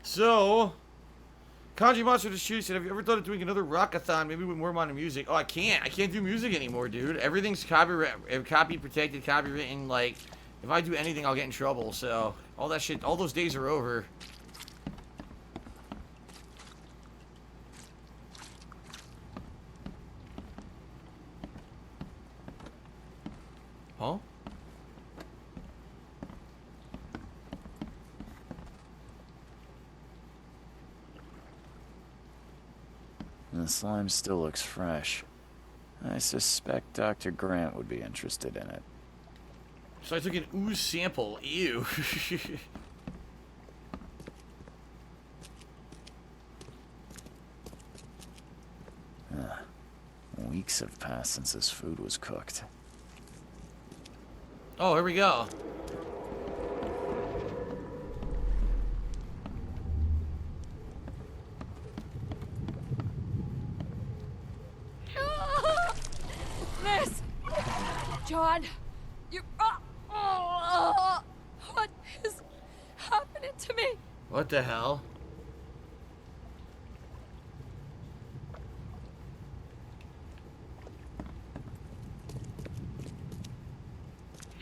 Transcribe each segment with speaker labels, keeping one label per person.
Speaker 1: So, Kanji Monster to Shoot said, have you ever thought of doing another rockathon, maybe with more modern music? Oh, I can't. I can't do music anymore, dude. Everything's copy protected, copywritten. Like, if I do anything, I'll get in trouble. So, all that shit, all those days are over. Huh?
Speaker 2: The slime still looks fresh. I suspect Dr. Grant would be interested in it.
Speaker 1: So I took an ooze sample. Ew.
Speaker 2: Weeks have passed since this food was cooked.
Speaker 1: Oh, here we go.
Speaker 3: Liz! John! You... what is happening to me?
Speaker 1: What the hell?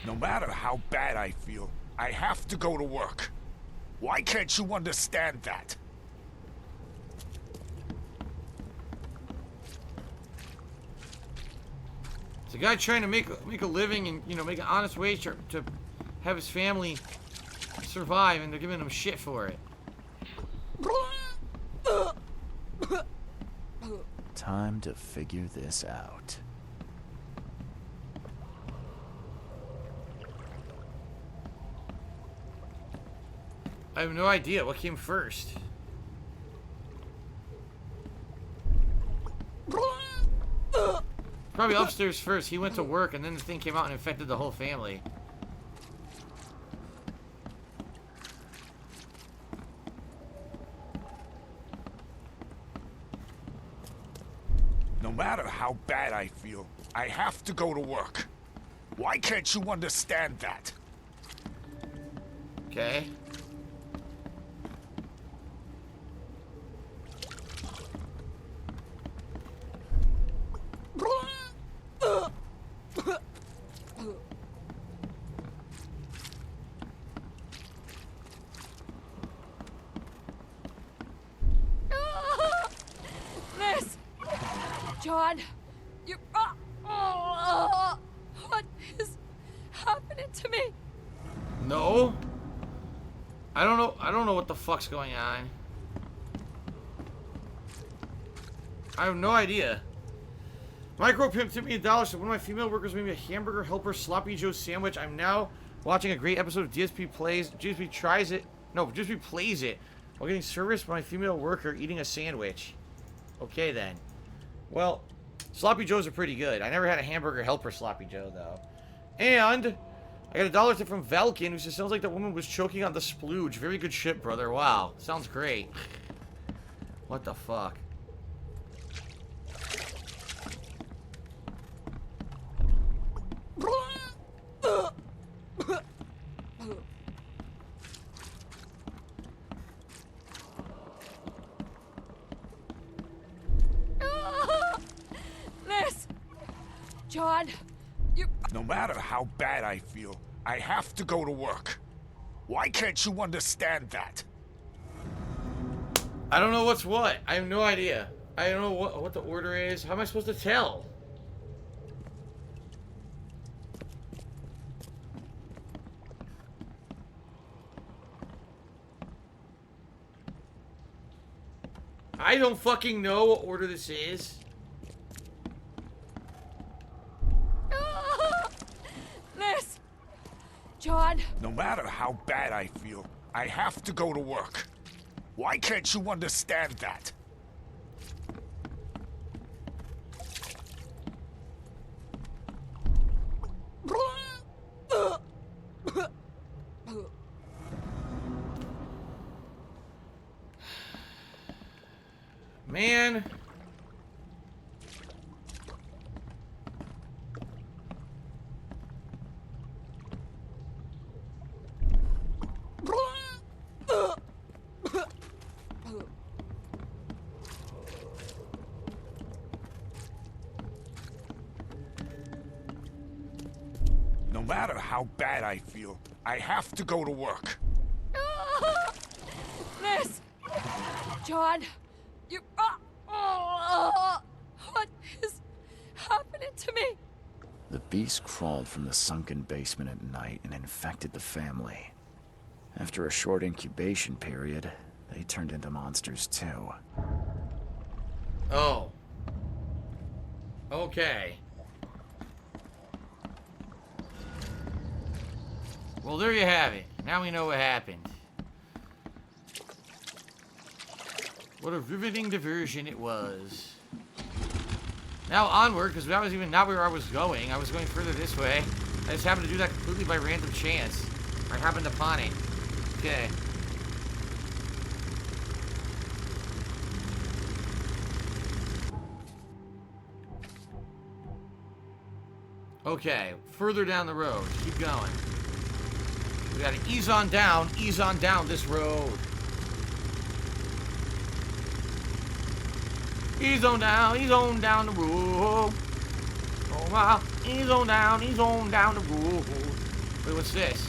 Speaker 4: No matter how bad I feel, I have to go to work. Why can't you understand that?
Speaker 1: It's a guy trying to make a living and, you know, make an honest wage to have his family survive, and they're giving him shit for it.
Speaker 2: Time to figure this out.
Speaker 1: I have no idea what came first. Probably upstairs first. He went to work, and then the thing came out and infected the whole family.
Speaker 4: No matter how bad I feel, I have to go to work. Why can't you understand that?
Speaker 1: Okay.
Speaker 3: Liz! John! You... what is happening to me?
Speaker 1: No. I don't know. I don't know what the fuck's going on. I have no idea. Micro Pimp tipped me $1. So one of my female workers made me a hamburger helper sloppy Joe sandwich. I'm now watching a great episode of DSP Plays. DSP tries it. No, DSP plays it while getting serviced by my female worker eating a sandwich. Okay then. Well, sloppy Joes are pretty good. I never had a hamburger helper sloppy Joe though. And I got $1 tip from Valkin, who says, sounds like that woman was choking on the splooge. Very good shit, brother. Wow. Sounds great. What the fuck?
Speaker 3: Liz! John! You...
Speaker 4: No matter how bad I feel, I have to go to work. Why can't you understand that?
Speaker 1: I don't know what's what. I have no idea. I don't know what the order is. How am I supposed to tell? I don't fucking know what order this is.
Speaker 3: Liz! John!
Speaker 4: No matter how bad I feel, I have to go to work. Why can't you understand that?
Speaker 1: Man.
Speaker 4: matter how bad I feel, I have to go to work.
Speaker 3: Miss! John! You... what is happening to me?
Speaker 2: The beast crawled from the sunken basement at night and infected the family. After a short incubation period, they turned into monsters too.
Speaker 1: Oh. Okay. Well, there you have it. Now we know what happened. What a riveting diversion it was. Now onward, because that was even not where I was going. I was going further this way. I just happened to do that completely by random chance. I happened upon it. Okay. Okay, further down the road. Keep going. We gotta ease on down this road. Ease on down the road. Oh wow, ease on down the road. Wait, what's this?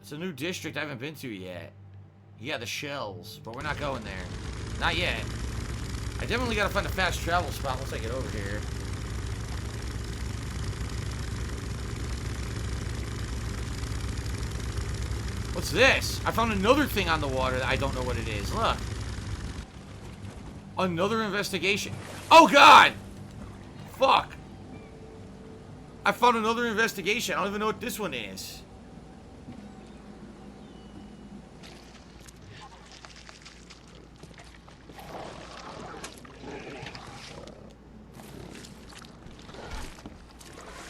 Speaker 1: It's a new district I haven't been to yet. Yeah, the shells, but we're not going there. Not yet. I definitely gotta find a fast travel spot once I get over here. What's this? I found another thing on the water that I don't know what it is. Look. Another investigation. Oh, God! Fuck. I found another investigation. I don't even know what this one is.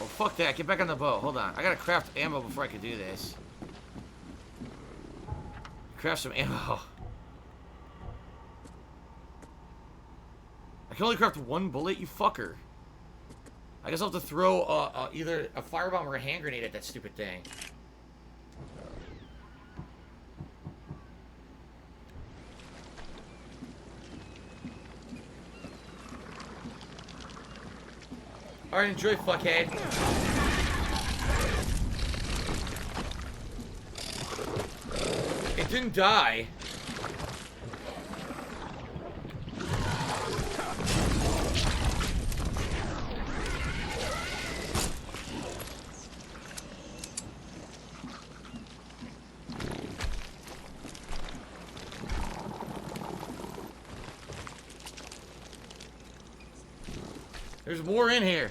Speaker 1: Oh, fuck that. Get back on the boat. Hold on. I gotta craft ammo before I can do this. Craft some ammo. I can only craft one bullet, you fucker. I guess I'll have to throw either a firebomb or a hand grenade at that stupid thing. Alright, enjoy, fuckhead. It didn't die. There's more in here.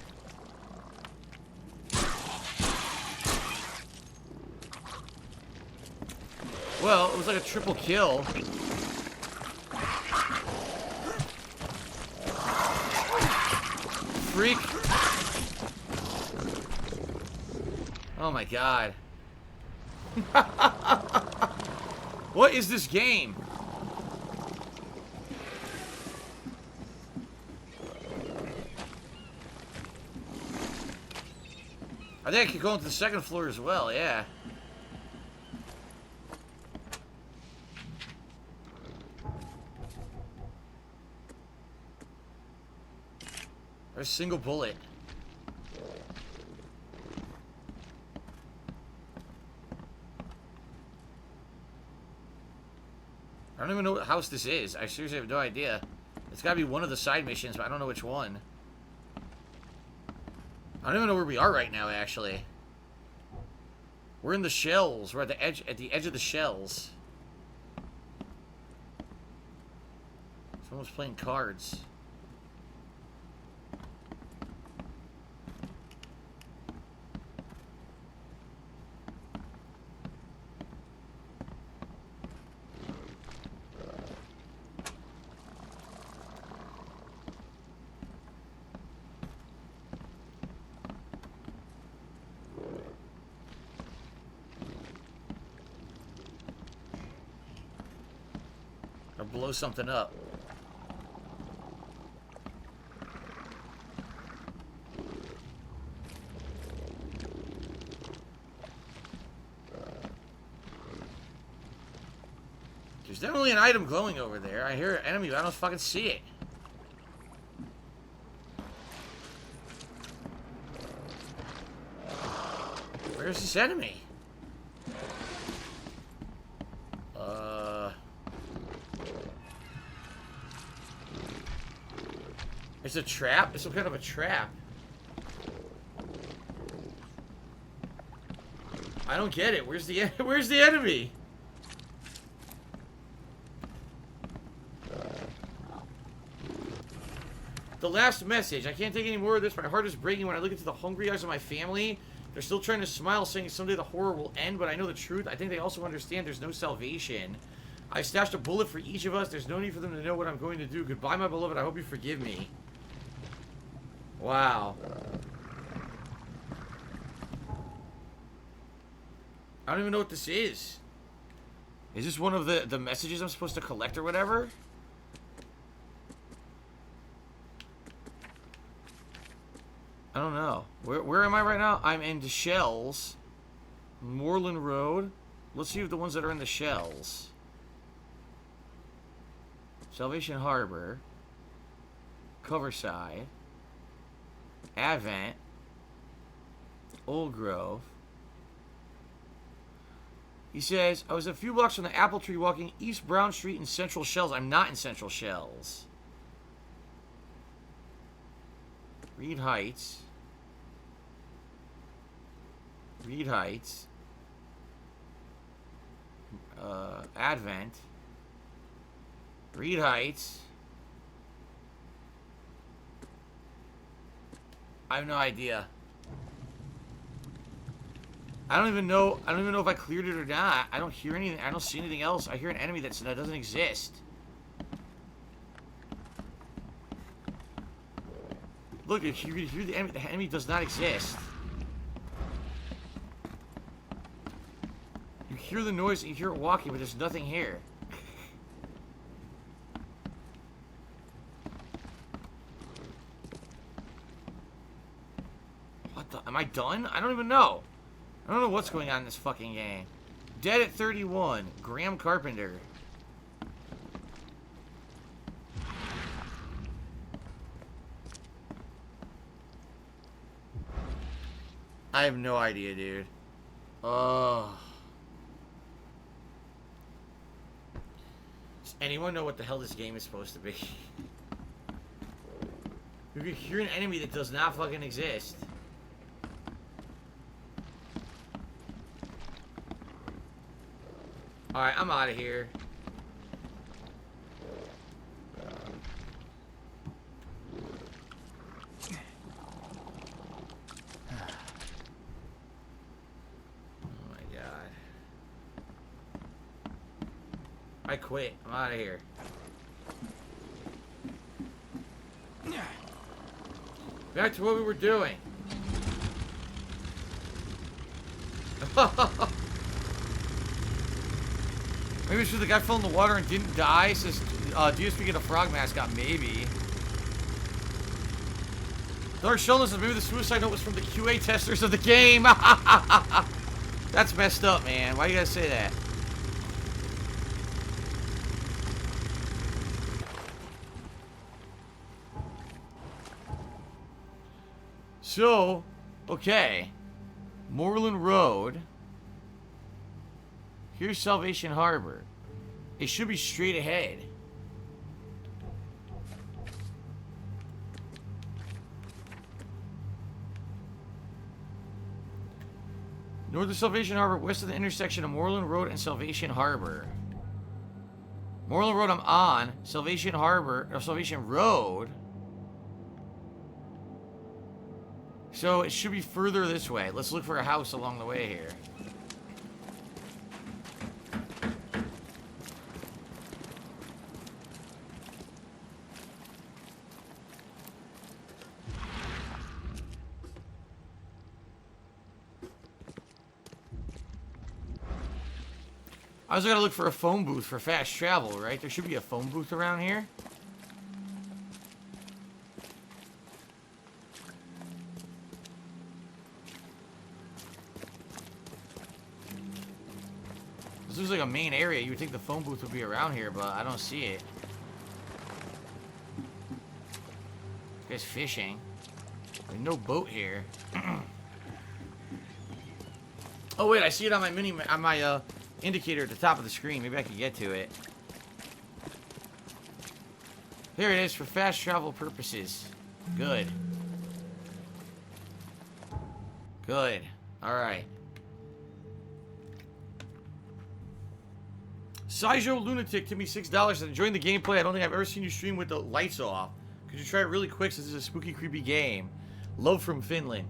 Speaker 1: Well, it was like a triple kill. Freak. Oh my god. What is this game? I think I could go into the second floor as well, yeah. There's a single bullet. I don't even know what house this is. I seriously have no idea. It's gotta be one of the side missions, but I don't know which one. I don't even know where we are right now, actually. We're in the shells. We're at the edge of the shells. Someone's playing cards. Blow something up. There's definitely an item glowing over there. I hear an enemy, but I don't fucking see it. Where's this enemy? It's a trap? It's some kind of a trap. I don't get it. Where's the enemy? The last message. I can't take any more of this. My heart is breaking when I look into the hungry eyes of my family. They're still trying to smile, saying someday the horror will end, but I know the truth. I think they also understand there's no salvation. I stashed a bullet for each of us. There's no need for them to know what I'm going to do. Goodbye, my beloved. I hope you forgive me. Wow. I don't even know what this is. Is this one of the messages I'm supposed to collect or whatever? I don't know. Where am I right now? I'm in the shells. Moreland Road. Let's see if the ones that are in the shells. Salvation Harbor. Coverside. Advent. Old Grove. He says, I was a few blocks from the apple tree walking East Brown Street in Central Shells. I'm not in Central Shells. Reed Heights. Reed Heights. Advent. Reed Heights. I have no idea. I don't even know if I cleared it or not. I don't hear anything. I don't see anything else. I hear an enemy that doesn't exist. Look, you hear the enemy. The enemy does not exist. You hear the noise and you hear it walking, but there's nothing here. What the? Am I done? I don't even know. I don't know what's going on in this fucking game. Dead at 31. Graham Carpenter. I have no idea, dude. Oh. Does anyone know what the hell this game is supposed to be? You can hear an enemy that does not fucking exist. Alright, I'm out of here. Oh my god. I quit. I'm out of here. Back to what we were doing. Maybe it's because the guy fell in the water and didn't die. It says, DSP get a frog mascot, maybe. Dark Sheldon says maybe the suicide note was from the QA testers of the game. That's messed up, man. Why you gotta say that? So, okay. Moreland Road. Here's Salvation Harbor. It should be straight ahead. North of Salvation Harbor, west of the intersection of Moreland Road and Salvation Harbor. Moreland Road I'm on. Salvation Harbor, or Salvation Road. So it should be further this way. Let's look for a house along the way here. I also gotta look for a phone booth for fast travel, right? There should be a phone booth around here. This looks like a main area. You would think the phone booth would be around here, but I don't see it. This guy's fishing. There's no boat here. Oh wait, I see it on my indicator at the top of the screen. Maybe I can get to it. Here it is for fast travel purposes. Good. Good. Alright. Saijo Lunatic to me $6 and enjoying the gameplay. I don't think I've ever seen you stream with the lights off. Could you try it really quick since it's a spooky, creepy game? Love from Finland.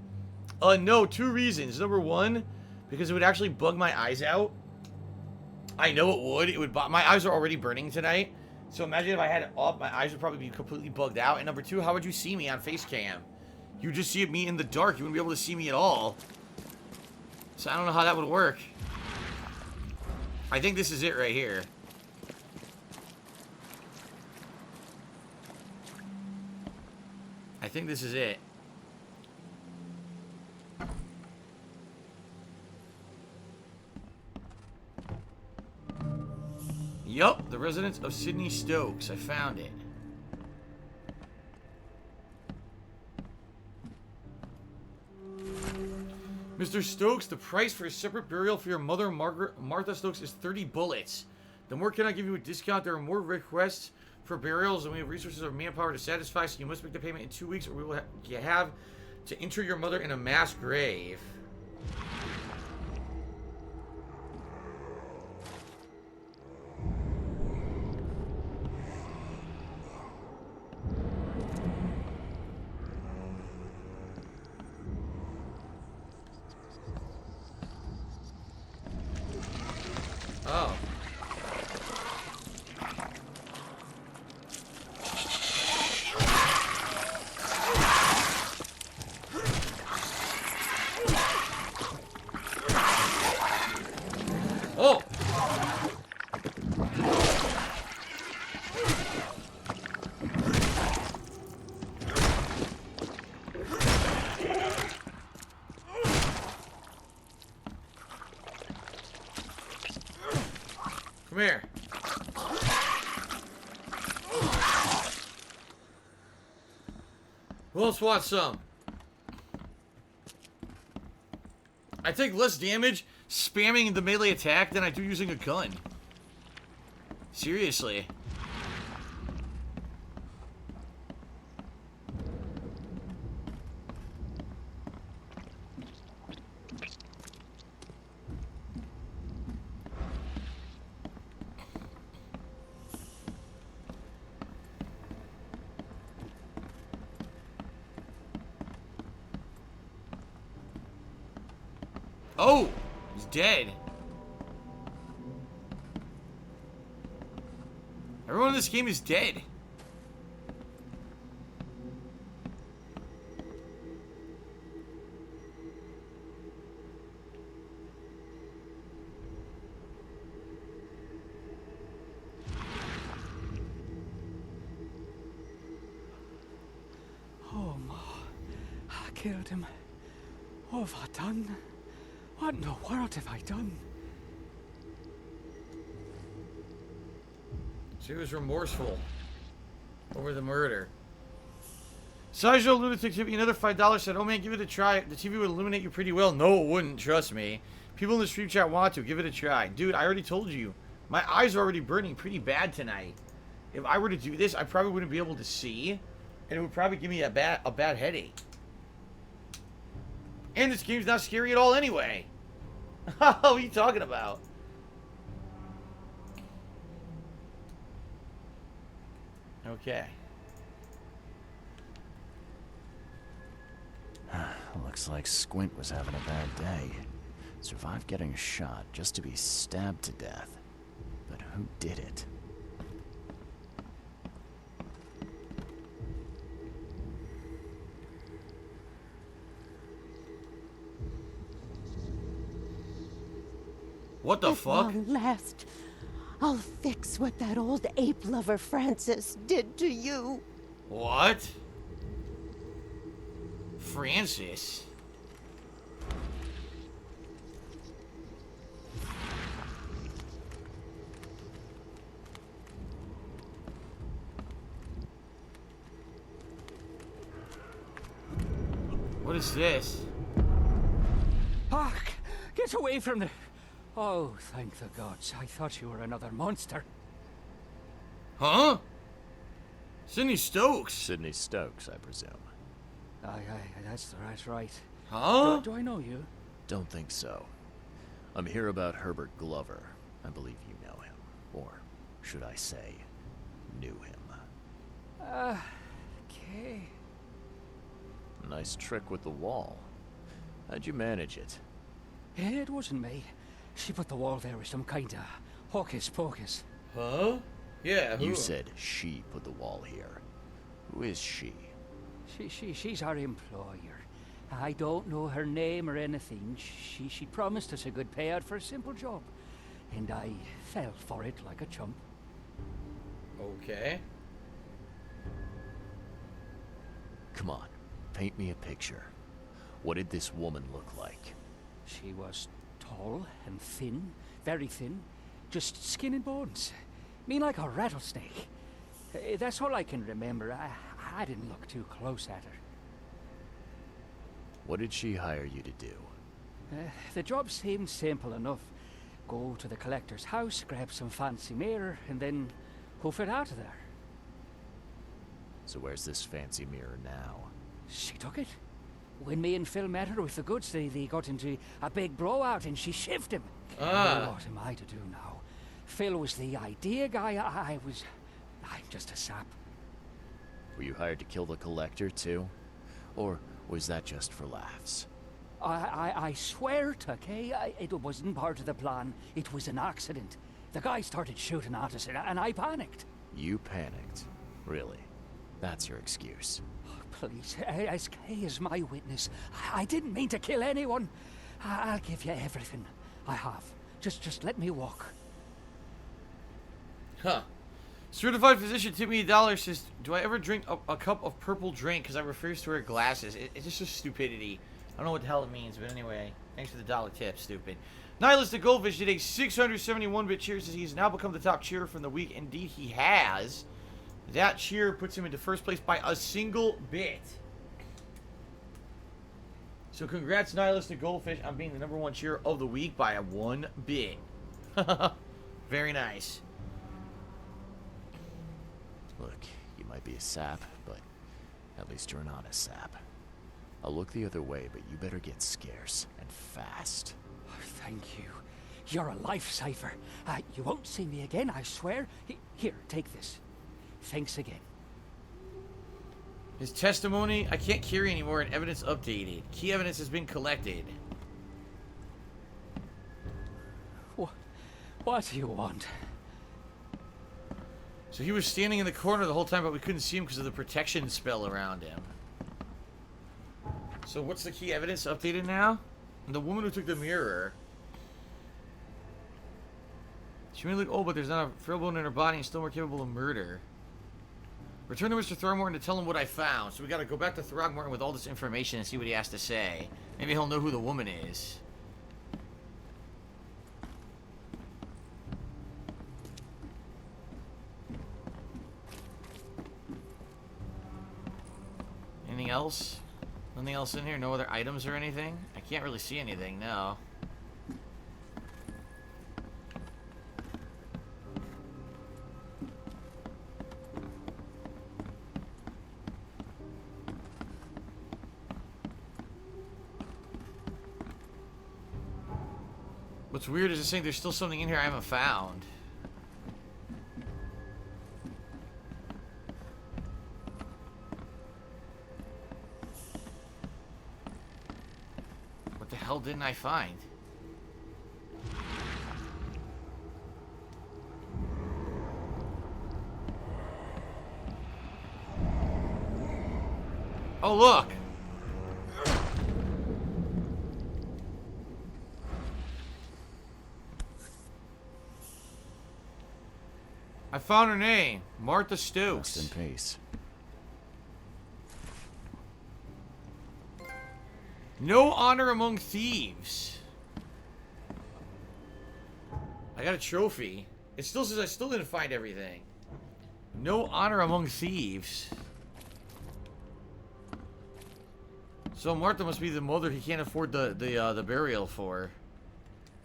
Speaker 1: No, 2 reasons. Number 1, because it would actually bug my eyes out. I know it would. It would. My eyes are already burning tonight. So imagine if I had it off, my eyes would probably be completely bugged out. And number 2, how would you see me on Facecam? You would just see me in the dark. You wouldn't be able to see me at all. So I don't know how that would work. I think this is it right here. I think this is it. Yup, the residence of Sydney Stokes. I found it. Mr. Stokes, the price for a separate burial for your mother, Martha Stokes, is 30 bullets. The more can I give you a discount? There are more requests for burials and we have resources or manpower to satisfy, so you must make the payment in 2 weeks or we will have to enter your mother in a mass grave. Oh. Oh. Come here. Who else wants some? I take less damage spamming the melee attack than I do using a gun. Seriously. Oh! He's dead. Everyone in this game is dead.
Speaker 5: Oh, Ma. I killed him. What have I done? What in the world have I done?
Speaker 1: She was remorseful over the murder. Saijo Lunatic tipped me another $5, said, oh man, give it a try. The TV would illuminate you pretty well. No, it wouldn't, trust me. People in the stream chat want to. Give it a try. Dude, I already told you. My eyes are already burning pretty bad tonight. If I were to do this, I probably wouldn't be able to see. And it would probably give me a bad headache. And this game's not scary at all anyway. What are you talking about? Okay.
Speaker 2: Looks like Squint was having a bad day. Survived getting shot just to be stabbed to death. But who did it?
Speaker 1: What the fuck?
Speaker 6: At long last, I'll fix what that old ape lover Francis did to you.
Speaker 1: What? Francis? What is this?
Speaker 5: Hark! Get Get away from the... Oh, thank the gods. I thought you were another monster.
Speaker 1: Huh? Sydney Stokes.
Speaker 2: Sydney Stokes, I presume.
Speaker 5: Aye, that's right.
Speaker 1: Huh?
Speaker 5: Do I know you?
Speaker 2: Don't think so. I'm here about Herbert Glover. I believe you know him. Or, should I say, knew him.
Speaker 5: Okay.
Speaker 2: Nice trick with the wall. How'd you manage it?
Speaker 5: It wasn't me. She put the wall there with some kind of hocus pocus.
Speaker 1: Huh? Yeah, who?
Speaker 2: You said she put the wall here. Who is she?
Speaker 5: She's our employer. I don't know her name or anything. She promised us a good payout for a simple job. And I fell for it like a chump.
Speaker 1: Okay.
Speaker 2: Come on, paint me a picture. What did this woman look like?
Speaker 5: She was tall and thin, very thin, just skin and bones. Mean like a rattlesnake. That's all I can remember. I didn't look too close at her.
Speaker 2: What did she hire you to do?
Speaker 5: The job seemed simple enough. Go to the collector's house, grab some fancy mirror, and then hoof it out of there.
Speaker 2: So where's this fancy mirror now?
Speaker 5: She took it. When me and Phil met her with the goods, they got into a big blowout and she shivved him.
Speaker 1: Ah.
Speaker 5: What am I to do now? Phil was the idea guy. I'm just a sap.
Speaker 2: Were you hired to kill the collector too? Or was that just for laughs?
Speaker 5: I swear to Kay, it wasn't part of the plan. It was an accident. The guy started shooting at us and I panicked.
Speaker 2: You panicked? Really? That's your excuse?
Speaker 5: Please, as Kay is my witness, I didn't mean to kill anyone. I'll give you everything. I have. Just let me walk.
Speaker 1: Huh. Certified physician tipped me $1. Says, do I ever drink a cup of purple drink? Because I refuse to wear glasses. It's just a stupidity. I don't know what the hell it means, but anyway. Thanks for the $1 tip, stupid. Nihilistic Goldfish did a 671-bit cheer. Says he's now become the top cheerer from the week. Indeed, he has. That cheer puts him into first place by a single bit. So congrats, Nihilistic Goldfish, on being the #1 cheerer of the week by a 1 bit. Very nice.
Speaker 2: Look, you might be a sap, but at least you're an honest sap. I'll look the other way, but you better get scarce and fast.
Speaker 5: Oh, thank you. You're a lifesaver. You won't see me again, I swear. Here, take this. Thanks again.
Speaker 1: His testimony, I can't carry anymore, and evidence updated. Key evidence has been collected.
Speaker 5: What do you want?
Speaker 1: So he was standing in the corner the whole time, but we couldn't see him because of the protection spell around him. So what's the key evidence updated now? The woman who took the mirror. She may look old, but there's not a frail bone in her body and still more capable of murder. Return to Mr. Throgmorton to tell him what I found. So we gotta go back to Throgmorton with all this information and see what he has to say. Maybe he'll know who the woman is. Anything else? Nothing else in here? No other items or anything? I can't really see anything, no. What's weird is it's saying there's still something in here I haven't found. What the hell didn't I find? Oh, look! I found her name. Martha Stokes.
Speaker 2: Rest in peace.
Speaker 1: No honor among thieves. I got a trophy. It still says I still didn't find everything. No honor among thieves. So Martha must be the mother he can't afford the burial for.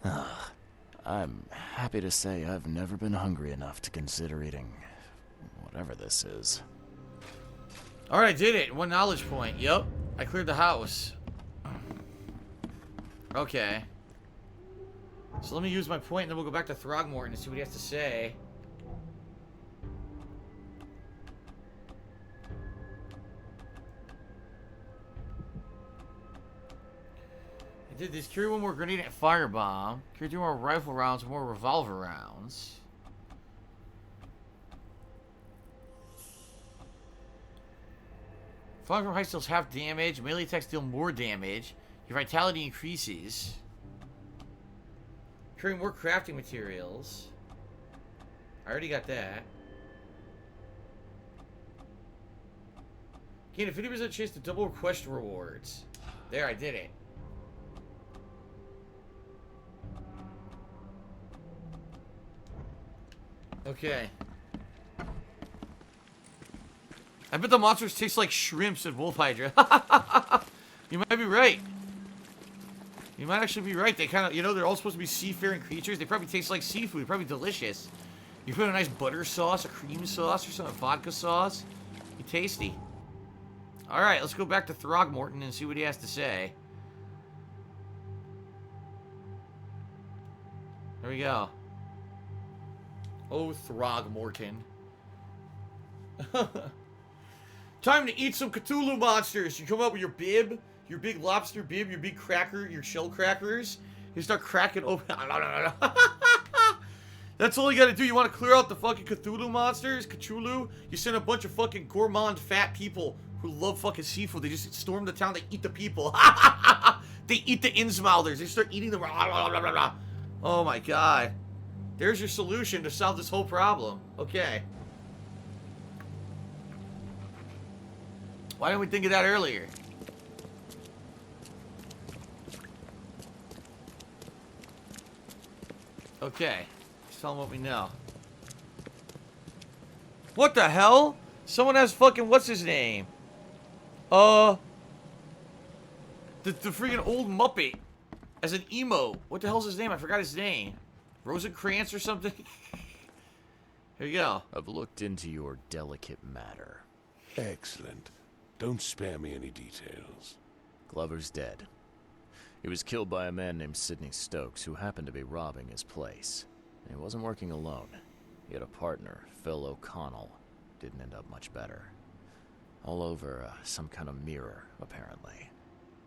Speaker 2: I'm happy to say I've never been hungry enough to consider eating whatever this is.
Speaker 1: Alright, I did it. 1 knowledge point. Yup. I cleared the house. Okay. So let me use my point and then we'll go back to Throgmorton and see what he has to say. I did this. Carry 1 more grenade and firebomb. Carry 2 more rifle rounds, 1 more revolver rounds. Falling from heights deals half damage. Melee attacks deal more damage. Your vitality increases. Carry more crafting materials. I already got that. Gain a 50% chance to double quest rewards. There, I did it. Okay. I bet the monsters taste like shrimps and wolf hydra. You might be right. You might actually be right. They kind of, you know, they're all supposed to be seafaring creatures. They probably taste like seafood. Probably delicious. You put a nice butter sauce, a cream sauce, or something, vodka sauce. Be tasty. All right, let's go back to Throgmorton and see what he has to say. There we go. Oh, Throgmorton. Time to eat some Cthulhu monsters. You come up with your bib, your big lobster bib, your big cracker, your shell crackers. You start cracking open. That's all you gotta do. You wanna clear out the fucking Cthulhu monsters? Cthulhu? You send a bunch of fucking gourmand fat people who love fucking seafood. They just storm the town. They eat the people. They eat the Innsmolders. They start eating them. Oh my god. There's your solution to solve this whole problem. Okay. Why didn't we think of that earlier? Okay. Let's tell them what we know. What the hell? Someone has fucking, what's his name? The freaking old Muppet as an emo. What the hell's his name? I forgot his name. Rosencrantz or something? Here you go.
Speaker 2: I've looked into your delicate matter.
Speaker 7: Excellent. Don't spare me any details.
Speaker 2: Glover's dead. He was killed by a man named Sidney Stokes, who happened to be robbing his place. And he wasn't working alone. He had a partner, Phil O'Connell. Didn't end up much better. All over some kind of mirror, apparently.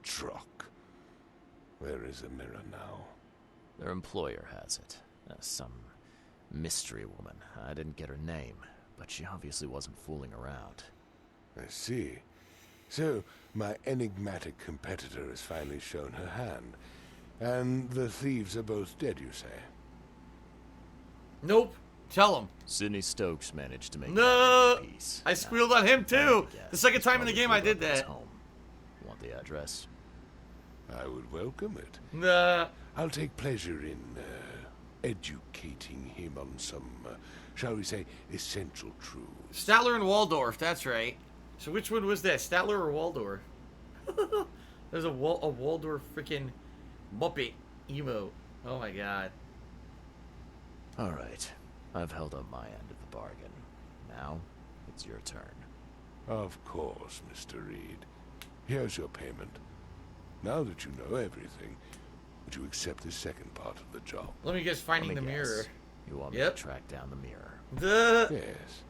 Speaker 7: Truck. Where is the mirror now?
Speaker 2: Their employer has it. Some mystery woman. I didn't get her name, but she obviously wasn't fooling around.
Speaker 7: I see. So, my enigmatic competitor has finally shown her hand. And the thieves are both dead, you say?
Speaker 1: Nope. Tell him.
Speaker 2: Sidney Stokes managed to make
Speaker 1: No.
Speaker 2: peace.
Speaker 1: I squealed on him too. The second time in the game I did that.
Speaker 2: Home. Want the address?
Speaker 7: I would welcome it.
Speaker 1: Nah.
Speaker 7: I'll take pleasure in educating him on some, shall we say, essential truths.
Speaker 1: Statler and Waldorf, that's right. So which one was that? Statler or Waldorf? There's a Waldorf freaking Muppet emo. Oh my god.
Speaker 2: Alright. I've held up my end of the bargain. Now, it's your turn.
Speaker 7: Of course, Mr. Reed. Here's your payment. Now that you know everything, would you accept the second part of the job?
Speaker 1: Let me guess, finding
Speaker 2: Let me
Speaker 1: the
Speaker 2: guess.
Speaker 1: mirror.
Speaker 2: You want me
Speaker 1: Yep.
Speaker 2: to track down the mirror?
Speaker 1: Duh.
Speaker 7: Yes.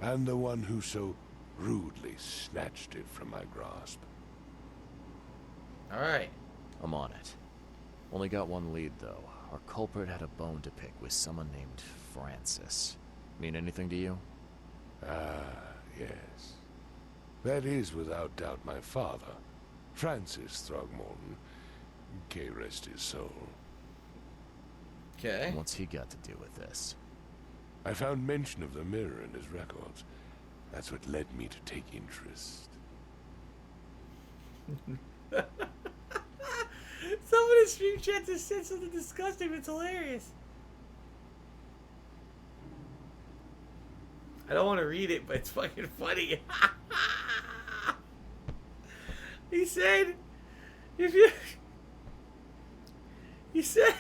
Speaker 7: And the one who so rudely snatched it from my grasp.
Speaker 1: Alright.
Speaker 2: I'm on it. Only got one lead, though. Our culprit had a bone to pick with someone named Francis. Mean anything to you?
Speaker 7: Ah, yes. That is without doubt my father, Francis Throgmorton. May rest his soul.
Speaker 1: Okay.
Speaker 2: What's he got to do with this?
Speaker 7: I found mention of the mirror in his records. That's what led me to take interest.
Speaker 1: Someone in stream chat just said something disgusting. It's hilarious. I don't want to read it, but it's fucking funny. He said, if you... He said...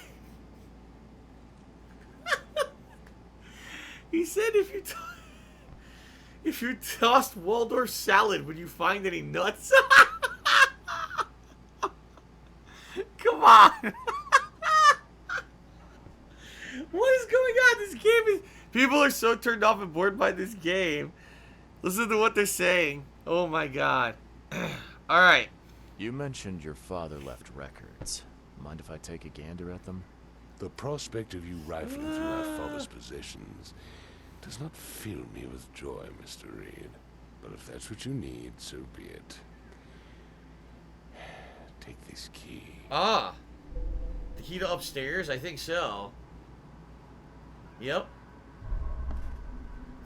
Speaker 1: He said if you tossed Waldorf salad, would you find any nuts? Come on. What is going on? This game is... People are so turned off and bored by this game. Listen to what they're saying. Oh my god. Alright.
Speaker 2: You mentioned your father left records. Mind if I take a gander at them?
Speaker 7: The prospect of you rifling through my father's possessions does not fill me with joy, Mr. Reed. But if that's what you need, so be it. Take this key.
Speaker 1: Ah. The key to upstairs? I think so. Yep.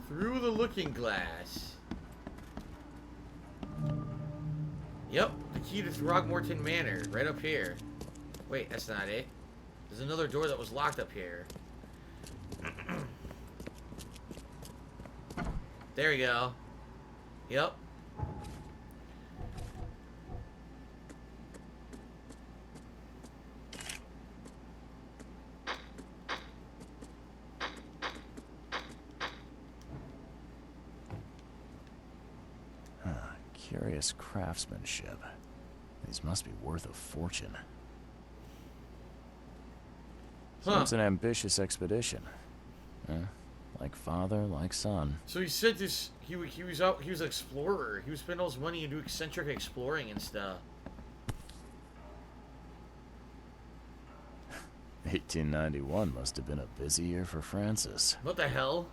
Speaker 1: Through the looking glass. Yep. The key to Throgmorton Manor. Right up here. Wait, that's not it. There's another door that was locked up here. There we go. Yep.
Speaker 2: Curious craftsmanship. These must be worth a fortune. So it's an ambitious expedition. Like father, like son.
Speaker 1: So he said this. He was an explorer. He would spend all his money and do eccentric exploring and stuff.
Speaker 2: 1891 must have been a busy year for Francis.
Speaker 1: What the hell?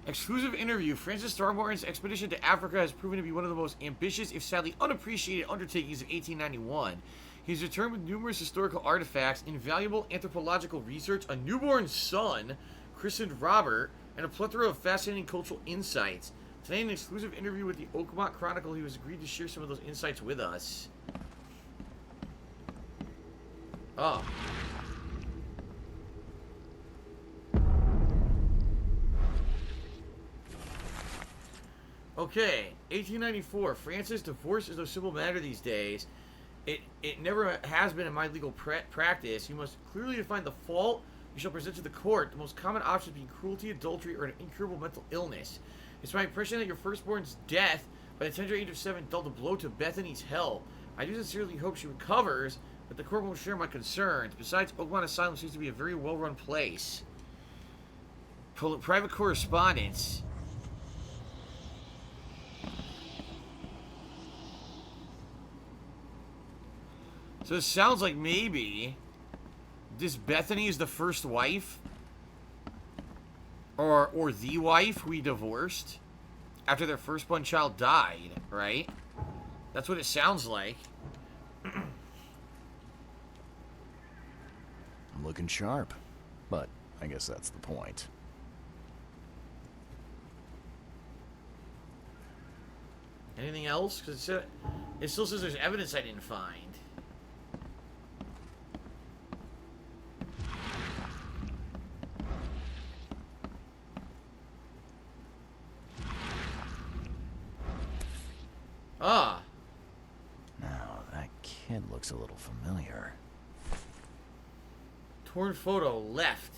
Speaker 1: Exclusive interview. Francis Throgmorton's expedition to Africa has proven to be one of the most ambitious, if sadly unappreciated, undertakings of 1891. He's returned with numerous historical artifacts, invaluable anthropological research, a newborn son, christened Robert, and a plethora of fascinating cultural insights. Today, in an exclusive interview with the Oakmont Chronicle, he was agreed to share some of those insights with us. Oh. Okay, 1894. Francis, divorce is no simple matter these days. It never has been in my legal practice. You must clearly define the fault you shall present to the court. The most common options being cruelty, adultery, or an incurable mental illness. It's my impression that your firstborn's death, by the tender age of 7, dealt a blow to Bethany's health. I do sincerely hope she recovers, but the court won't share my concerns. Besides, Oakmont Asylum seems to be a very well-run place. Private correspondence. So it sounds like maybe this Bethany is the first wife, or the wife we divorced after their firstborn child died, right? That's what it sounds like.
Speaker 2: I'm looking sharp, but I guess that's the point.
Speaker 1: Anything else? Because it still says there's evidence I didn't find. Ah.
Speaker 2: Now, that kid looks a little familiar.
Speaker 1: Torn photo, left.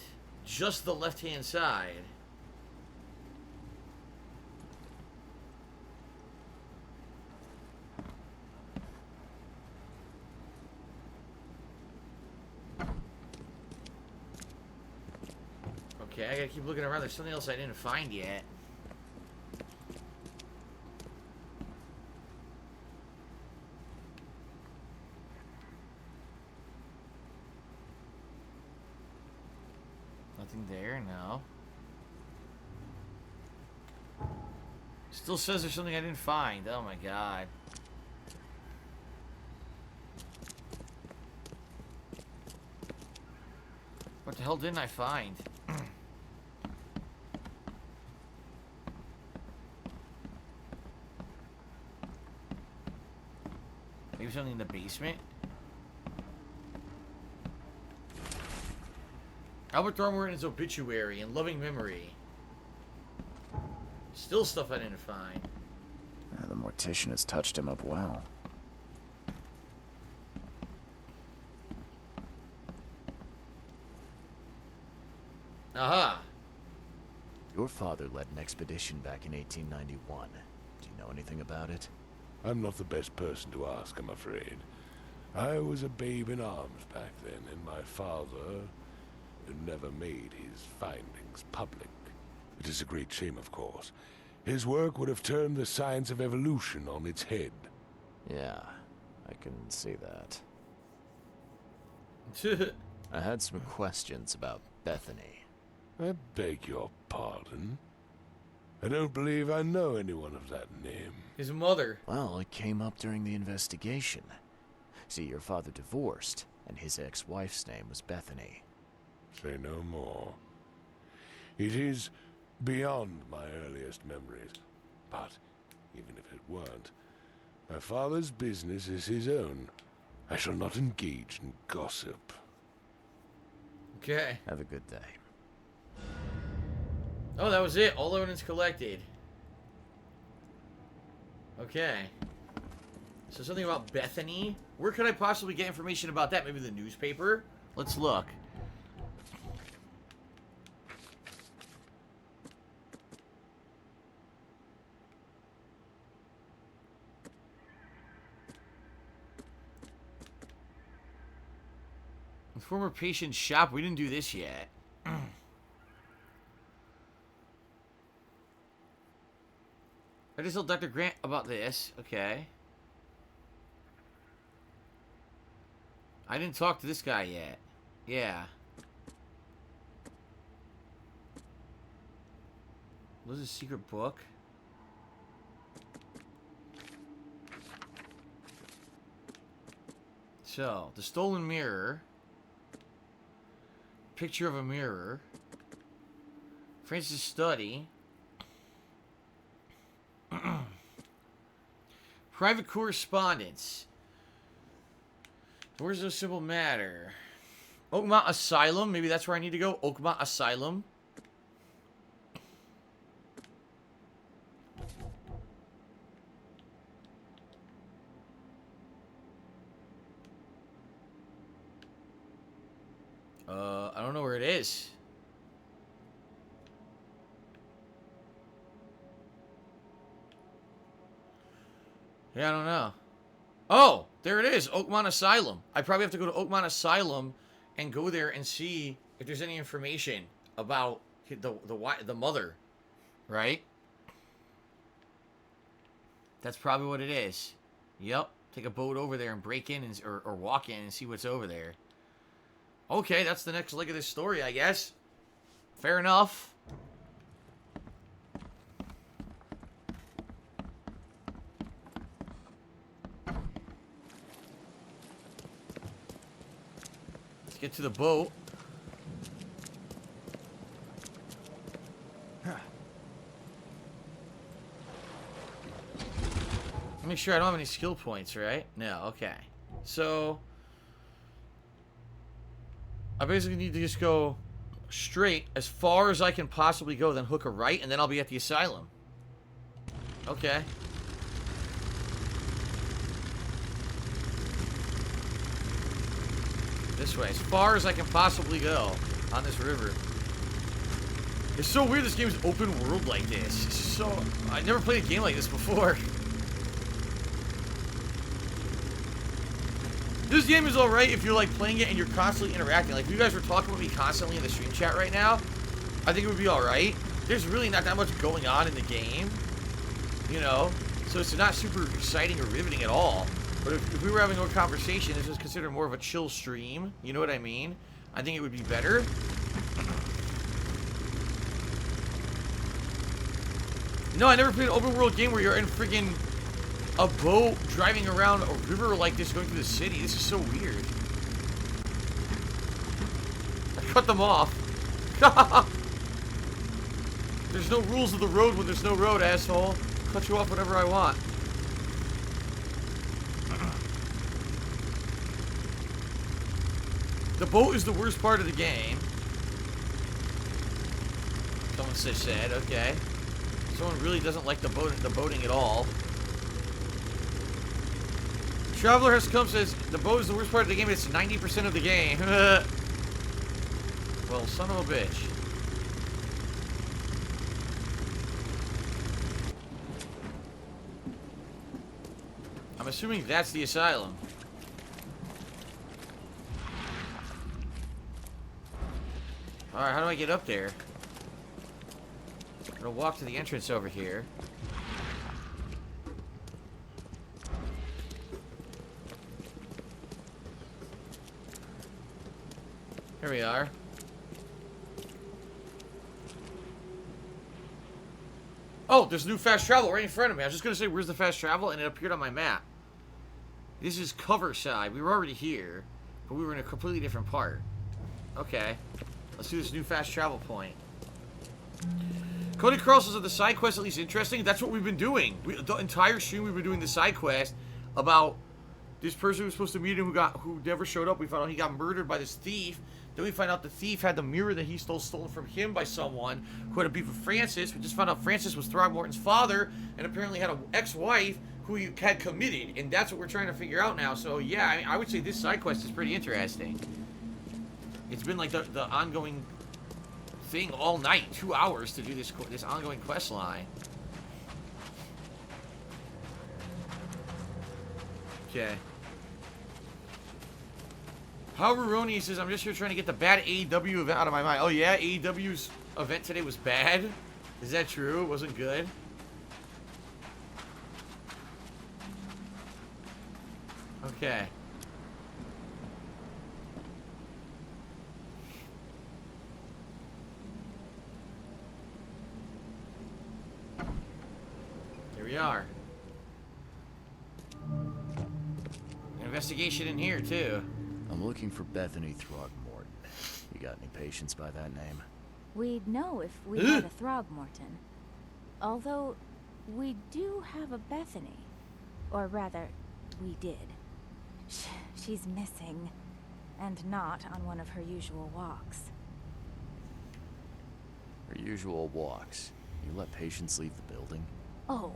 Speaker 1: Just the left-hand side. Okay, I gotta keep looking around. There's something else I didn't find yet. Nothing there, no. Still says there's something I didn't find. Oh my god. What the hell didn't I find? Maybe something in the basement? Albert Throgmorton's obituary in loving memory. Still stuff I didn't find.
Speaker 2: The mortician has touched him up well.
Speaker 1: Aha.
Speaker 2: Your father led an expedition back in 1891. Do you know anything about it?
Speaker 7: I'm not the best person to ask, I'm afraid. I was a babe in arms back then, and my father never made his findings public. It is a great shame, of course. His work would have turned the science of evolution on its head.
Speaker 2: Yeah, I can see that. I had some questions about Bethany.
Speaker 7: I beg your pardon? I don't believe I know anyone of that name.
Speaker 1: His mother.
Speaker 2: Well, it came up during the investigation. See, your father divorced, and his ex-wife's name was Bethany.
Speaker 7: Say no more. It is beyond my earliest memories. But, even if it weren't, my father's business is his own. I shall not engage in gossip.
Speaker 1: Okay.
Speaker 2: Have a good day.
Speaker 1: Oh, that was it. All evidence collected. Okay. So something about Bethany. Where could I possibly get information about that? Maybe the newspaper? Let's look. Former patient shop. We didn't do this yet. I just told Dr. Grant about this. Okay. I didn't talk to this guy yet. Yeah. What is a secret book? So, the stolen mirror. Picture of a mirror. Francis' study. Private correspondence. Where's no simple matter? Oakmont Asylum. Maybe that's where I need to go. Oakmont Asylum. I don't know where it is. Yeah, I don't know. Oh, there it is. Oakmont Asylum. I probably have to go to Oakmont Asylum and go there and see if there's any information about the mother, right? That's probably what it is. Yep. Take a boat over there and break in and, or walk in and see what's over there. Okay, that's the next leg of this story, I guess. Fair enough. Let's get to the boat. Make sure I don't have any skill points, right? No, okay. So I basically need to just go straight as far as I can possibly go, then hook a right, and then I'll be at the asylum. Okay. This way, as far as I can possibly go on this river. It's so weird this game is open world like this. It's so... I never played a game like this before. This game is alright if you're like playing it and you're constantly interacting. Like if you guys were talking with me constantly in the stream chat right now, I think it would be alright. There's really not that much going on in the game, you know? So it's not super exciting or riveting at all. But if we were having a conversation, this is considered more of a chill stream. You know what I mean? I think it would be better. No, I never played an open world game where you're in friggin' a boat driving around a river like this going through the city. This is so weird. I cut them off. There's no rules of the road when there's no road, asshole. Cut you off whenever I want. The boat is the worst part of the game. Someone said, okay. Someone really doesn't like the boating at all. Traveler has come, says the boat is the worst part of the game. It's 90% of the game. Well, son of a bitch. I'm assuming that's the asylum. Alright, how do I get up there? I'm gonna walk to the entrance over here. Here we are. Oh, there's new fast travel right in front of me. I was just gonna say, where's the fast travel? And it appeared on my map. This is cover side. We were already here, but we were in a completely different part. Okay. Let's do this new fast travel point. Cody Carl says, are the side quests at least interesting? That's what we've been doing. The entire stream we've been doing the side quest about this person who was supposed to meet him who never showed up. We found out he got murdered by this thief. Then we find out the thief had the mirror that he stole stolen from him by someone who had a beef with Francis. We just found out Francis was Throgmorton's father and apparently had an ex-wife who he had committed. And that's what we're trying to figure out now. So yeah, I would say this side quest is pretty interesting. It's been like the ongoing thing all night, 2 hours to do this ongoing quest line. Okay. However, Roni says, I'm just here trying to get the bad AEW event out of my mind. Oh yeah, AEW's event today was bad? Is that true? It wasn't good? Okay. Here we are. An investigation in here, too.
Speaker 2: I'm looking for Bethany Throgmorton. You got any patience by that name?
Speaker 8: We'd know if we had a Throgmorton. Although, we do have a Bethany. Or rather, we did. She's missing. And not on one of her usual walks.
Speaker 2: Her usual walks. You let Patience leave the building?
Speaker 8: Oh,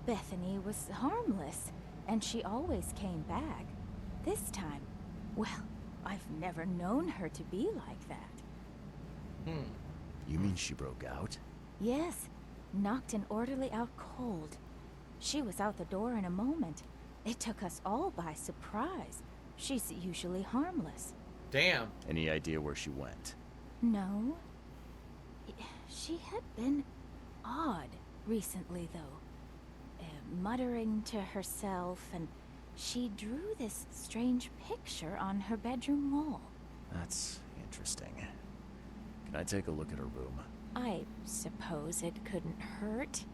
Speaker 8: Bethany was harmless. And she always came back. This time, well, I've never known her to be like that.
Speaker 2: You mean she broke out?
Speaker 8: Yes, knocked an orderly out cold. She was out the door in a moment. It took us all by surprise. She's usually harmless.
Speaker 1: Damn.
Speaker 2: Any idea where she went?
Speaker 8: No. She had been odd recently, though. Muttering to herself, and she drew this strange picture on her bedroom wall.
Speaker 2: That's interesting. Can I take a look at her room?
Speaker 8: I suppose it couldn't hurt.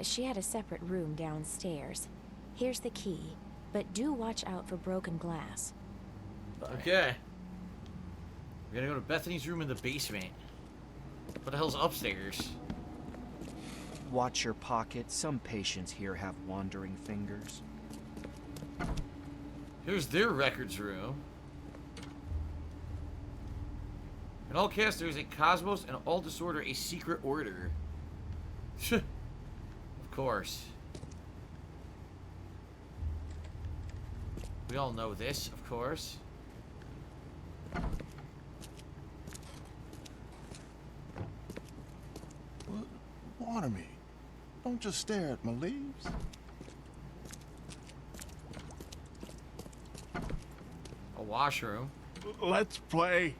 Speaker 8: She had a separate room downstairs. Here's the key, but do watch out for broken glass.
Speaker 1: Okay. We're gonna go to Bethany's room in the basement. What the hell's upstairs?
Speaker 9: Watch your pocket. Some patients here have wandering fingers.
Speaker 1: Here's their records room. In all chaos, there is a cosmos, and all disorder, a secret order. Of course. We all know this, of course.
Speaker 10: Water me. Don't just stare at my leaves.
Speaker 1: A washroom.
Speaker 4: Let's play.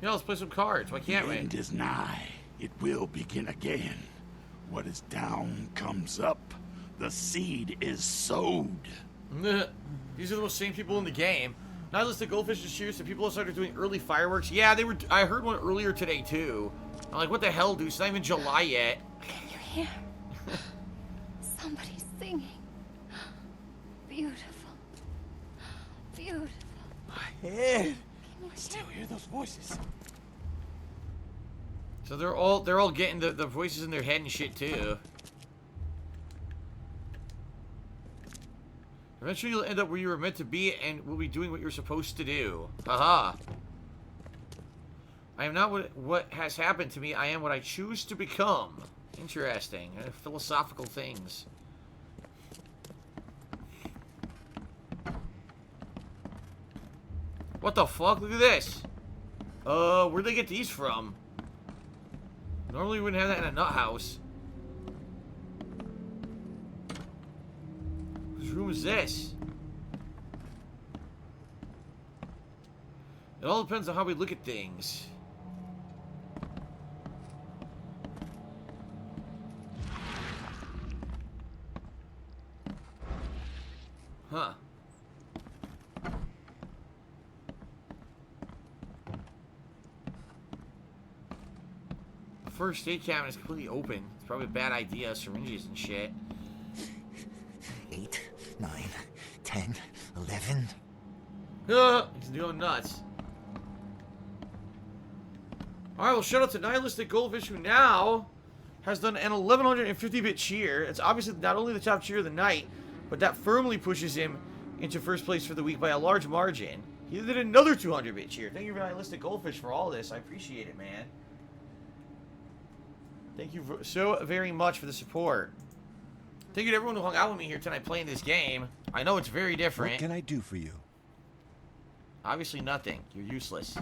Speaker 1: Yeah, let's play some cards. Why can't
Speaker 4: The
Speaker 1: we?
Speaker 4: end is nigh. It will begin again. What is down comes up. The seed is sowed.
Speaker 1: These are the most sane people in the game. Not just the goldfish and shears, the people that started doing early fireworks. Yeah, they were. I heard one earlier today too. I'm like, what the hell, dude? It's not even July yet.
Speaker 3: Can you hear? Somebody's singing. Beautiful. Beautiful.
Speaker 10: My head.
Speaker 3: Can you
Speaker 10: Still hear those voices.
Speaker 1: So they're all getting the voices in their head and shit too. Eventually you'll end up where you were meant to be and will be doing what you're supposed to do. Haha. I am not what has happened to me. I am what I choose to become. Interesting. Philosophical things. What the fuck? Look at this. Where'd they get these from? Normally we wouldn't have that in a nut house. Whose room is this? It all depends on how we look at things. Huh. The first aid cabinet is completely open. It's probably a bad idea. Syringes and shit.
Speaker 11: 8, 9, 10, 11.
Speaker 1: He's doing nuts. Alright, well, shout out to Nihilistic Goldfish, who now has done an 1150-bit cheer. It's obviously not only the top cheer of the night, but that firmly pushes him into first place for the week by a large margin. He did another 200-bit cheer. Thank you, Nihilistic Goldfish, for all this. I appreciate it, man. Thank you so very much for the support. Thank you to everyone who hung out with me here tonight playing this game. I know it's very different.
Speaker 12: What can I do for you?
Speaker 1: Obviously nothing. You're useless.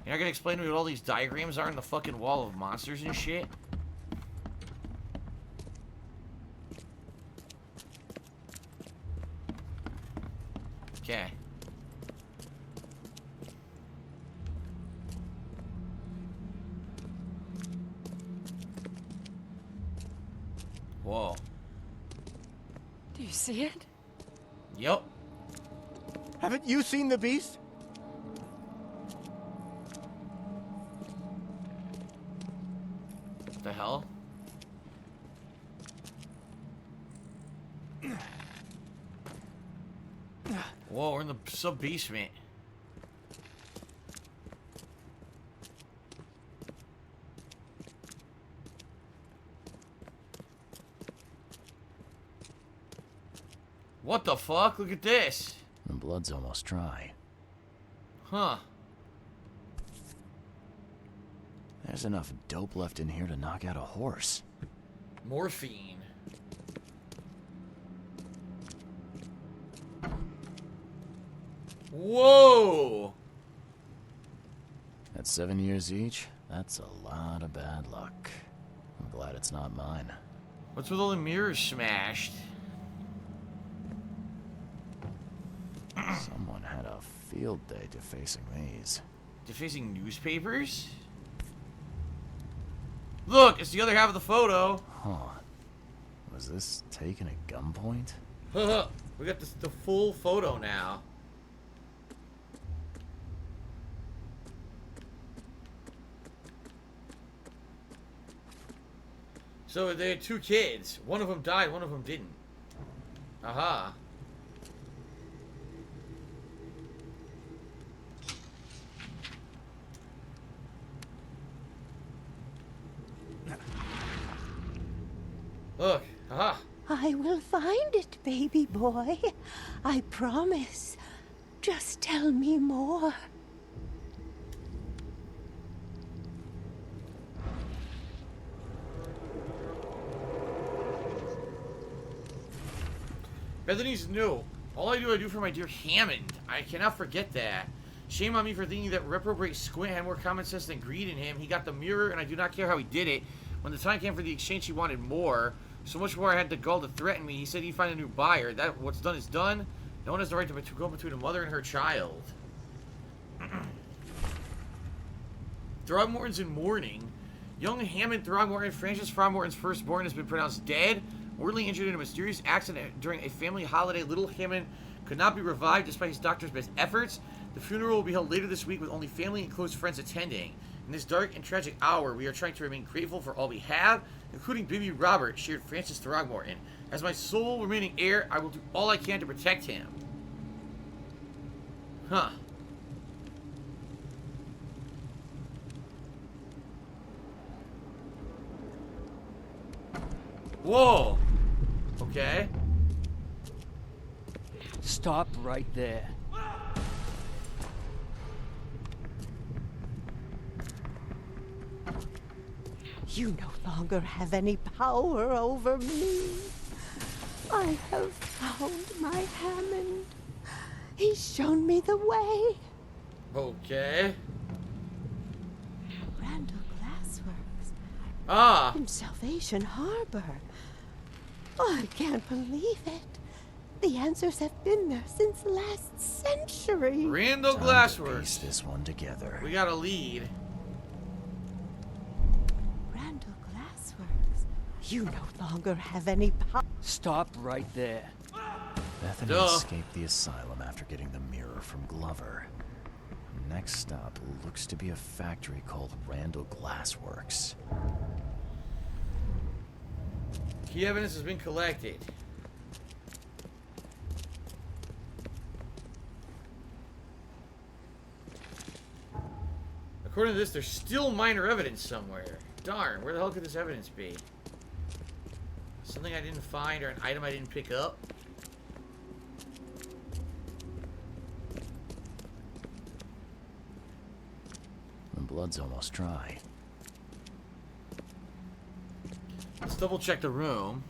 Speaker 1: You're not gonna explain to me what all these diagrams are in the fucking wall of monsters and shit? Okay. Whoa.
Speaker 3: Do you see it?
Speaker 1: Yep.
Speaker 12: Haven't you seen the beast?
Speaker 1: What the hell? Whoa, we're in the sub-basement. What the fuck? Look at this.
Speaker 2: The blood's almost dry.
Speaker 1: Huh.
Speaker 2: There's enough dope left in here to knock out a horse.
Speaker 1: Morphine. Whoa!
Speaker 2: At 7 years each, that's a lot of bad luck. I'm glad it's not mine.
Speaker 1: What's with all the mirrors smashed?
Speaker 2: Someone had a field day defacing these.
Speaker 1: Defacing newspapers? Look, it's the other half of the photo.
Speaker 2: Huh. Was this taken at gunpoint?
Speaker 1: We got the full photo now. So they had two kids. One of them died, one of them didn't. Aha. Look, aha.
Speaker 6: I will find it, baby boy. I promise. Just tell me more.
Speaker 1: Bethany's new. All I do for my dear Hammond. I cannot forget that. Shame on me for thinking that reprobate Squint had more common sense than greed in him. He got the mirror, and I do not care how he did it. When the time came for the exchange, he wanted more. So much more I had the gall to threaten me. He said he'd find a new buyer. That what's done is done. No one has the right to go between a mother and her child. Throgmorton's in mourning. Young Hammond Throgmorton, Francis Throgmorton's firstborn, has been pronounced dead. Mortally injured in a mysterious accident during a family holiday. Little Hammond could not be revived despite his doctor's best efforts. The funeral will be held later this week with only family and close friends attending. In this dark and tragic hour, we are trying to remain grateful for all we have, including baby Robert, shared Francis Throgmorton. As my sole remaining heir, I will do all I can to protect him. Huh. Whoa. Okay.
Speaker 5: Stop right there.
Speaker 6: You no longer have any power over me. I have found my Hammond. He's shown me the way.
Speaker 1: Okay.
Speaker 6: Randall Glassworks.
Speaker 1: Ah.
Speaker 6: In Salvation Harbor. I can't believe it. The answers have been there since last century.
Speaker 1: Randall
Speaker 2: Time to
Speaker 1: Glassworks.
Speaker 2: piece this one together.
Speaker 1: We got a lead.
Speaker 6: Randall Glassworks. You no longer have any power.
Speaker 5: Stop right there.
Speaker 2: Bethany
Speaker 1: Duh.
Speaker 2: escaped the asylum after getting the mirror from Glover. Next stop looks to be a factory called Randall Glassworks.
Speaker 1: Key evidence has been collected. According to this, there's still minor evidence somewhere. Darn, where the hell could this evidence be? Something I didn't find or an item I didn't pick up?
Speaker 2: The blood's almost dry.
Speaker 1: Let's double check the room.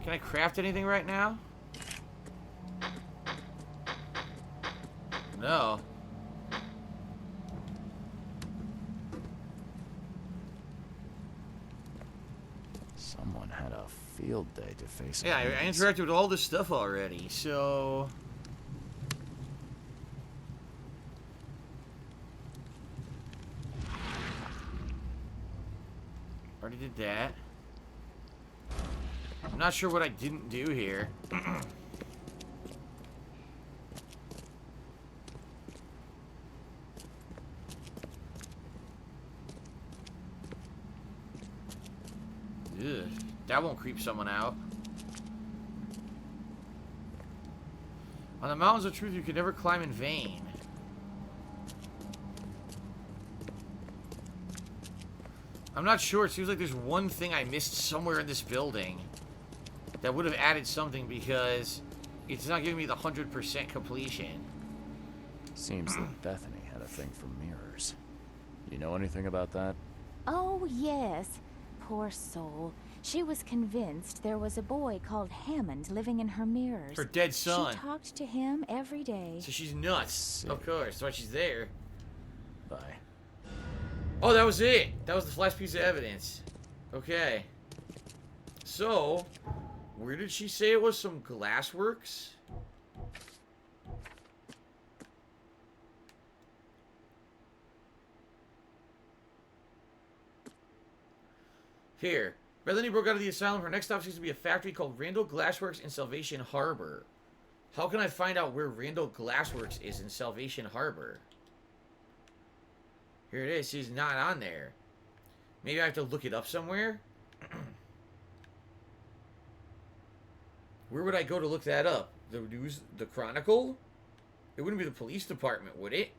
Speaker 1: Can I craft anything right now? No.
Speaker 2: Someone had a field day to face.
Speaker 1: Yeah, I interacted with all this stuff already, so... Already did that. I'm not sure what I didn't do here. Ugh, that won't creep someone out. On the mountains of truth, you can never climb in vain. I'm not sure. It seems like there's one thing I missed somewhere in this building that would have added something because it's not giving me the 100% completion.
Speaker 2: Seems that Bethany had a thing for mirrors. You know anything about that?
Speaker 8: Oh, yes. Poor soul. She was convinced there was a boy called Hammond living in her mirrors.
Speaker 1: Her dead son.
Speaker 8: She talked to him every day.
Speaker 1: So she's nuts. Of course. That's why she's there.
Speaker 2: Bye.
Speaker 1: Oh, that was it. That was the last piece of evidence. Okay. So, where did she say it was? Some glassworks? Here. Bethany broke out of the asylum. Her next stop seems to be a factory called Randall Glassworks in Salvation Harbor. How can I find out where Randall Glassworks is in Salvation Harbor? Here it is. She's not on there. Maybe I have to look it up somewhere? Where would I go to look that up? The news, the Chronicle? It wouldn't be the police department, would it?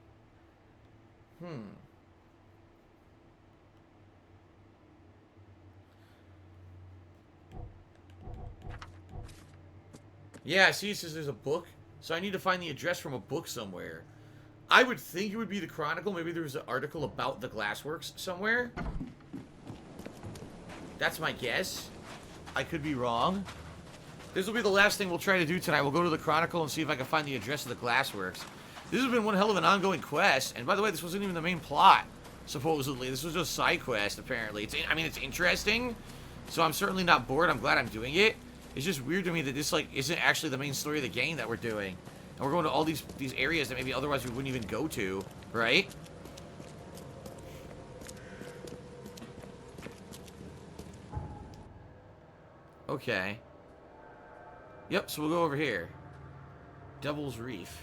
Speaker 1: Yeah, see, it says there's a book. So I need to find the address from a book somewhere. I would think it would be the Chronicle. Maybe there was an article about the glassworks somewhere. That's my guess. I could be wrong. This will be the last thing we'll try to do tonight. We'll go to the Chronicle and see if I can find the address of the glassworks. This has been one hell of an ongoing quest. And by the way, this wasn't even the main plot, supposedly. This was just a side quest, apparently. I mean, it's interesting. So I'm certainly not bored. I'm glad I'm doing it. It's just weird to me that this, like, isn't actually the main story of the game that we're doing. And we're going to all these areas that maybe otherwise we wouldn't even go to, right? Okay. Yep, so we'll go over here. Devil's Reef.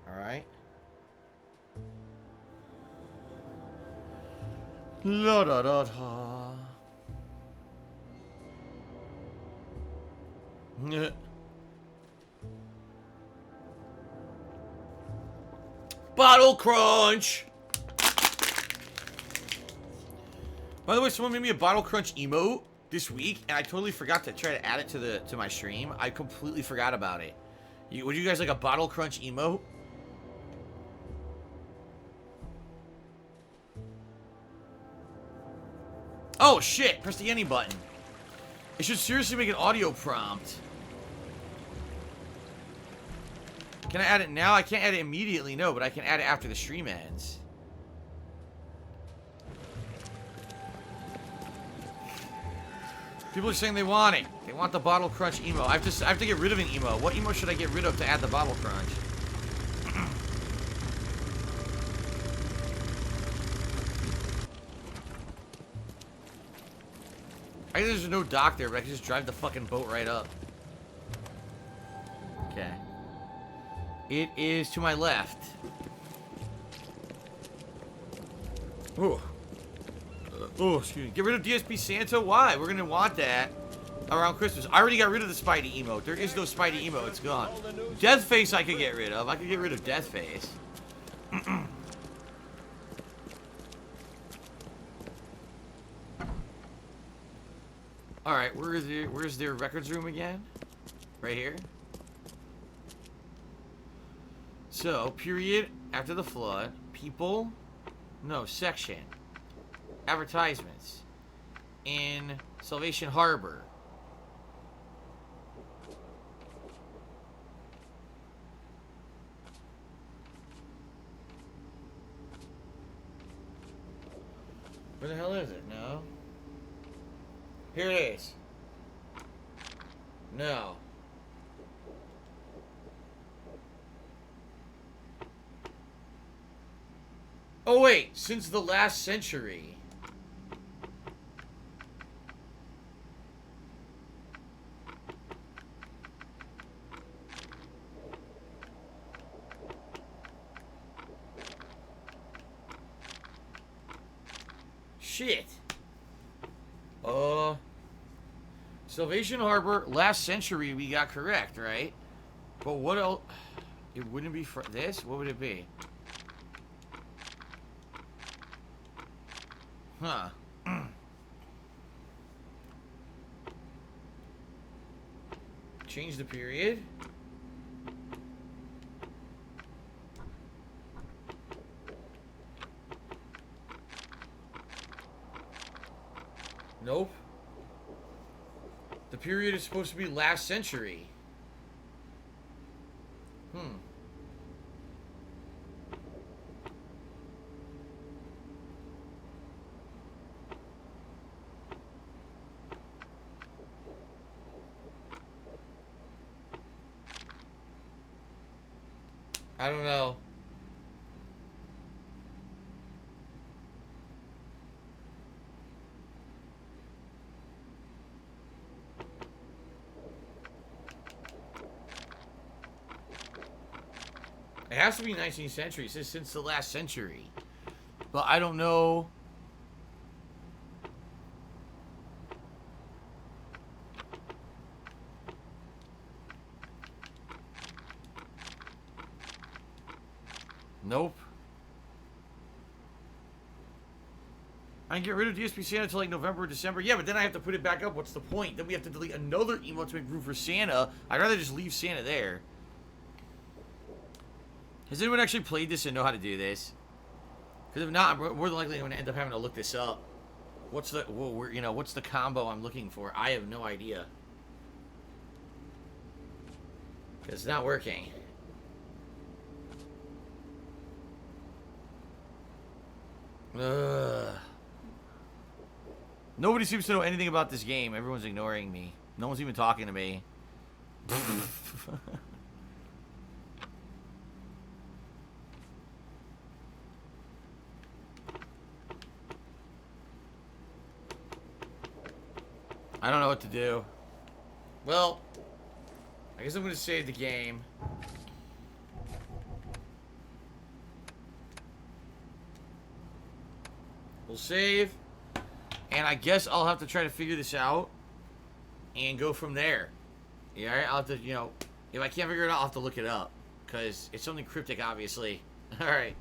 Speaker 1: Alright. La da da da. Bottle Crunch! By the way, someone made me a Bottle Crunch emote this week, and I totally forgot to try to add it to my stream. I completely forgot about it. Would you guys like a Bottle Crunch emote? Oh shit! Press the any button. It should seriously make an audio prompt. Can I add it now? I can't add it immediately, no, but I can add it after the stream ends. People are saying they want it. They want the bottle crunch emo. I have to get rid of an emo. What emo should I get rid of to add the bottle crunch? I think there's no dock there, but I can just drive the fucking boat right up. Okay. It is to my left. Ooh. Oh, excuse me. Get rid of DSP Santa? Why? We're gonna want that around Christmas. I already got rid of the Spidey emote. There is no Spidey emote. It's gone. Deathface I could get rid of. I could get rid of Deathface. Alright, where's their records room again? Right here. So, period, after the flood, people, no, section, advertisements, in Salvation Harbor. Where the hell is it? No. Here it is. No. Oh wait, since the last century. Shit. Salvation Harbor, last century we got correct, right? But what else? It wouldn't be for this? What would it be? Huh. Change the period. Nope. The period is supposed to be last century. I don't know. It has to be 19th century. It says since the last century. But I don't know. Nope. I can get rid of DSP Santa until like November or December. Yeah, but then I have to put it back up. What's the point? Then we have to delete another emote to make room for Santa. I'd rather just leave Santa there. Has anyone actually played this and know how to do this? Because if not, I'm more than likely going to end up having to look this up. What's the, you know, what's the combo I'm looking for? I have no idea. It's not working. Nobody seems to know anything about this game. Everyone's ignoring me. No one's even talking to me. I don't know what to do. Well, I guess I'm going to save the game. We'll save. And I guess I'll have to try to figure this out and go from there. Yeah, right? I'll have to, you know, if I can't figure it out, I'll have to look it up. Because it's something cryptic, obviously. Alright.